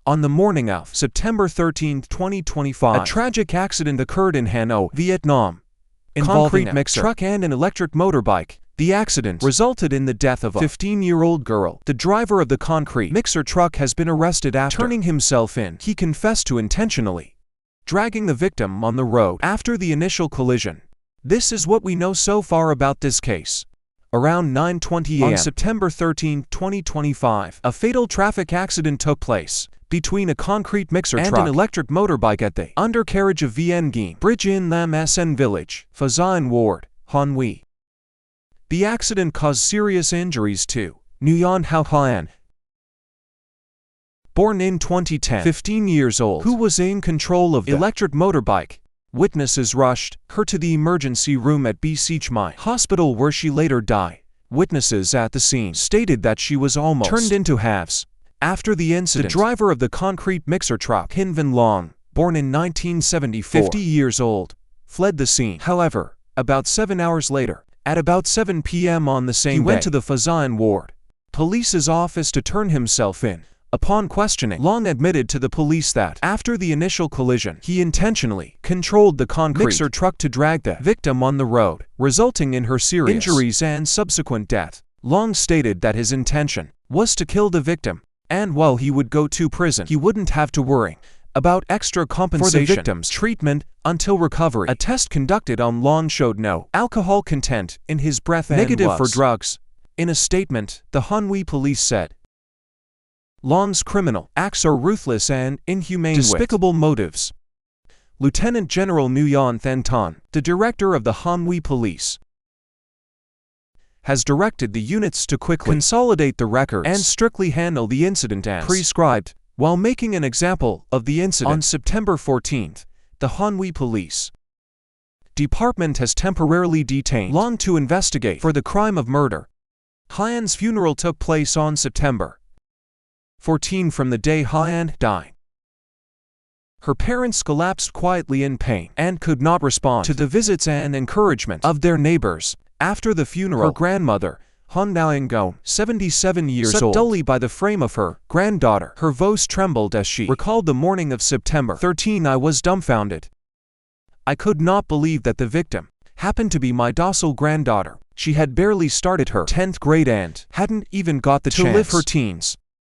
On the morning of September 13, 2025, a tragic accident occurred in Hanoi, Vietnam, involving a truck and an electric motorbike. The accident resulted in the death of a 15-year-old girl. The driver of the concrete mixer truck has been arrested after turning himself in. He confessed to intentionally dragging the victim on the road after the initial collision. This is what we know so far about this case. Around 9:20 a.m. on September 13, 2025, a fatal traffic accident took place between a concrete mixer truck and an electric motorbike at the undercarriage of Vien Nguyen Bridge in Lam Sn Village, Pha Giang Ward, Hanoi. The accident caused serious injuries to Nguyen Hao Han, born in 2010, 15 years old, who was in control of the electric motorbike. Witnesses rushed her to the emergency room at Beseech Mai Hospital, where she later died. Witnesses at the scene stated that she was almost turned into halves. After the incident, the driver of the concrete mixer truck, Hin Van Long, born in 1974, 50 years old, fled the scene. However, about 7 hours later, at about 7 p.m. on the same day, he went to the Pha Giang Ward Police's office to turn himself in. Upon questioning, Long admitted to the police that, after the initial collision, he intentionally controlled the concrete mixer truck to drag the victim on the road, resulting in her serious injuries and subsequent death. Long stated that his intention was to kill the victim, and while he would go to prison, he wouldn't have to worry about extra compensation for the victim's treatment until recovery. A test conducted on Long showed no alcohol content in his breath and negative was for drugs. In a statement, the Hanoi police said, Long's criminal acts are ruthless and inhumane, despicable motives. Lieutenant General Nguyen Thanh Ton, the director of the Hanoi Police, has directed the units to quickly consolidate the records and strictly handle the incident as prescribed. While making an example of the incident, on September 14, the Hanoi Police Department has temporarily detained Long to investigate for the crime of murder. Han's funeral took place on September 14 from the day Han died. Her parents collapsed quietly in pain and could not respond to the visits and encouragement of their neighbors. After the funeral, her grandmother, Han Ngo, 77 years old, sat dully by the frame of her granddaughter. Her voice trembled as she recalled the morning of September 13. I was dumbfounded. I could not believe that the victim happened to be my docile granddaughter. She had barely started her 10th grade and hadn't even got the chance to live her teens.